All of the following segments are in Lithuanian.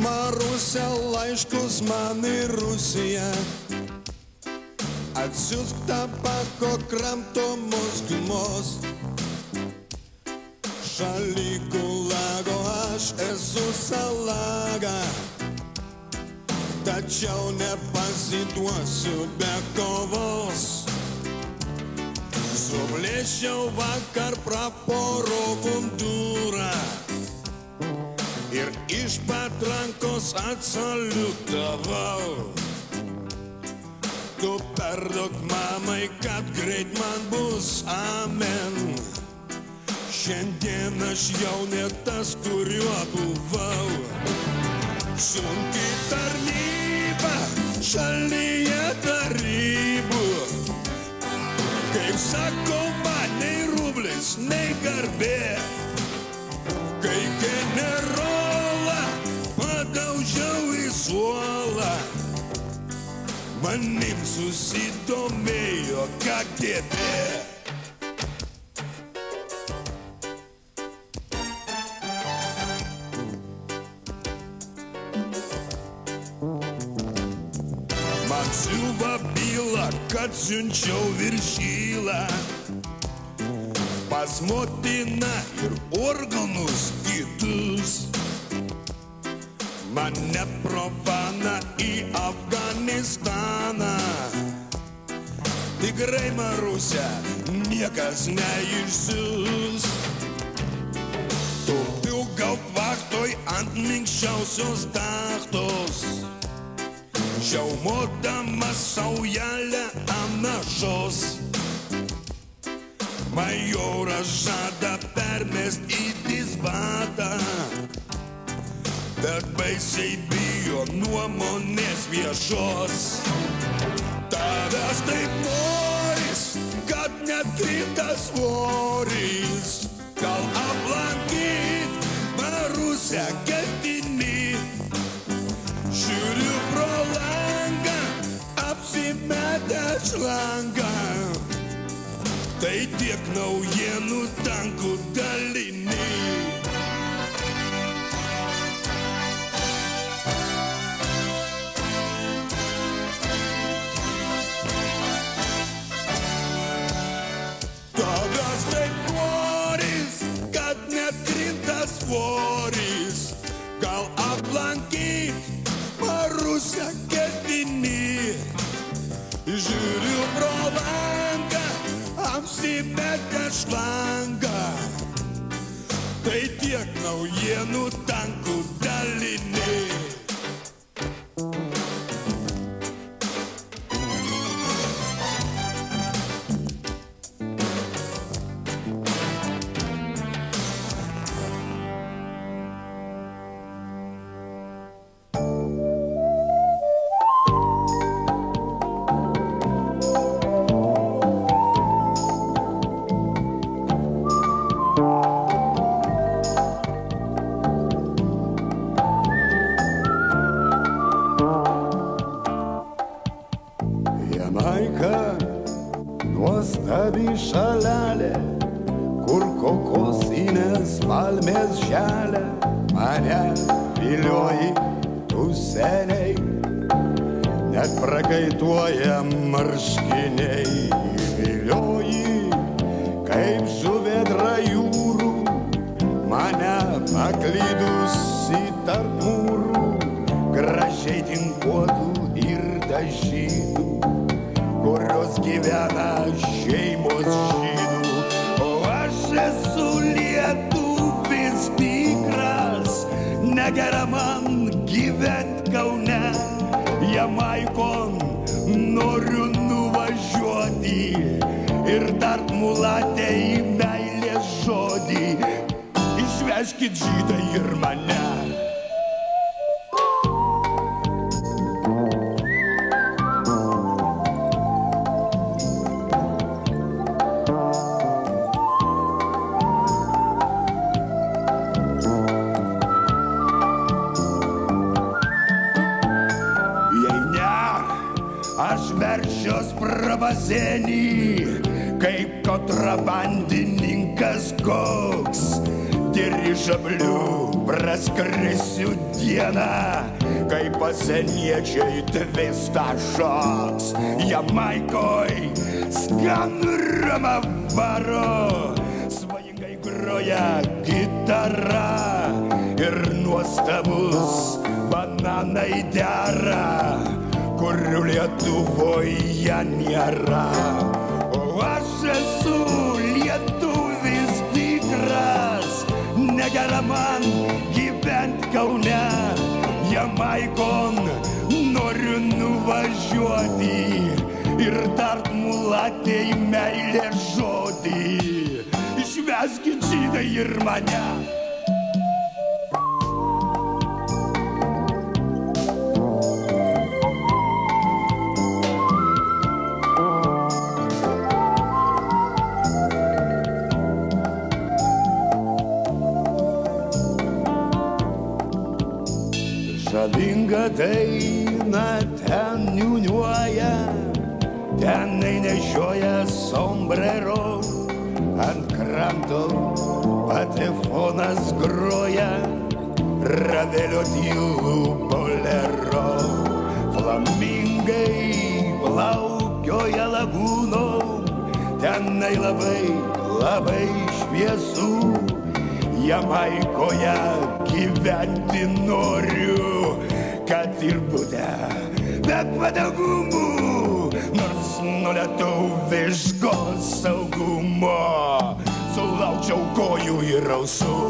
Marusia, laiškus man į Rusiją. Atsiusk tabako kramtomos gumos. Šaly gulago aš esu salaga, tačiau nepasiduosiu be kovos. Suplėšiau vakar praporo mundurą ir iš patrankos atsaliutavau. Tu perduok mamai, kad greit man bus amen. Šiandien aš jau ne tas, kuriuo buvau. Sunki tarnyba šalyje tarybų. Kaip sakoma, nei rublis, nei garbė. Kai generolą padaužiau į suolą, manim susidomėjo KGB. Man siuva byla, kad siunčiau viršylą pas motiną ir organus kitus. Mane profana į Afganistaną. Tikrai, Marusia, niekas neišsiųs. Tupiu gaupvachtoj ant minkščiausios tachtos, žiaumodamas saujelę anašos. Majoras žada permest į disbatą, bet baisiai bijo nuomonės viešos. Tavęs taip noris, kad net krita svoris. Gal aplankyt Marusią ketini. Žiūriu pro langą, apsimetęs šlangą. Tai tiek naujienų tankų daliniai. Tavęs taip noris, kad net krinta svoris. Gal aplankyt Marusią ketini. Žiūriu pro langą, apsimetęs šlangą. Tai tiek naujienų tankų daliniai. Jamaika, nuostabi šalelė, kur kokosinės palmės želia. Mane vilioji tu seniai, net prakaituoja marškiniai. Vilioji kaip žuvėdra jūrų, mane paklydusi tarp mūrų, gražiai tinkuotų ir dažytų, kurios gyvena šeimos žydų. O aš esu lietuvis tikras, negera man gyvent Kaune. Jamaikon noriu nuvažiuoti ir tart mulatę į meilės žodį. Išvežkit žydai ir mane. Aš veršios pravazenį, kaip kontrabandininkas koks. dirižabliu praskrisiu dieną, kai pasieniečiai tvista šoks. Jamaikoj skanrama varo, svajingai groja gitara ir nuostabus bananai dera, kurių Lietuvoje nėra. O aš esu lietuvis tikras, negera man gyvent Kaune. Jamaikon noriu nuvažiuoti ir tart mulatei meilės žodį. Išveskit žydai ir mane. Žavinga daina ten niūniuoja, tenai nešioja sombrero, ant kranto patefonas groja, ravelio tylų bolero. Flamingai plaukioja lagūnom, tenai labai šviesu. Jamaikoje gyventi noriu, kad ir bute be padagumų, nors nuo lietuviško saugumo sulaukčiau kojų ir ausų.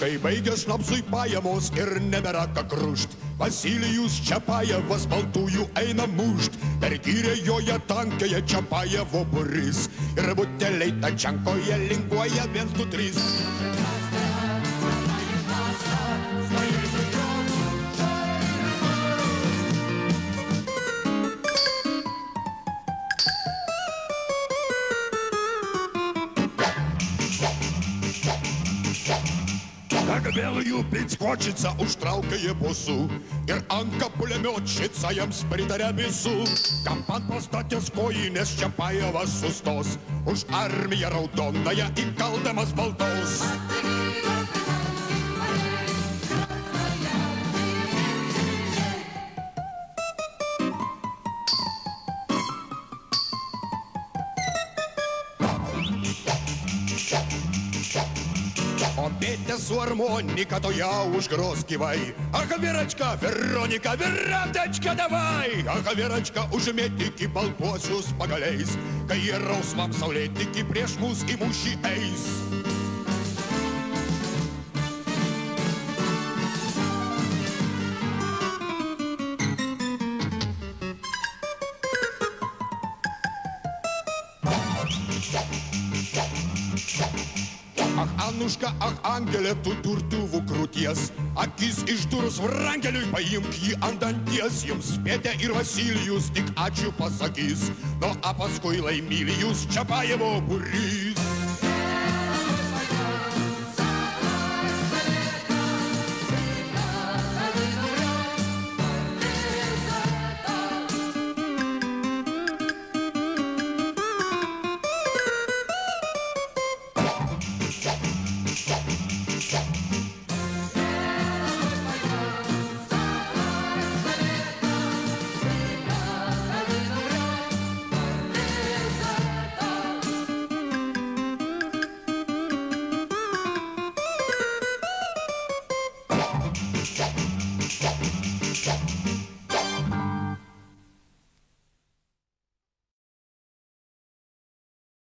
Kai baigia šnapsui pajamos ir nebėra ką krušt, Vasilijus Čiapajevas baltųjų eina mušt. Per gyrę joje tankėje Čiapajevo būris ir buteliai Tačenkoje linguoja 1, 2, 3. Как белую пить-хочется, уж тралка ебусу, ir Anka pulemiočica jiems pritarė visų. Kampan pastatęs kojinės Čiapajevas sustos, už armiją raudonąją įkaldamas baltos. O Petė su armonika to ją užgros gyvai. Aha, Veračka, Veronika, Veratečka, davai! Aha, Veračka, užmėtiki baltuosius pagaliais, kai jie rausvam saulėtiki prieš mus į mūšį eis. Ach, Anuška, ach, Angelė, tu turtuvų krūties, akis išdurus vrangeliui, paimk jį ant danties. Jums Petė ir Vasilijus tik ačiū pasakys, no a paskui Laimilijus Čiapajevo būrys.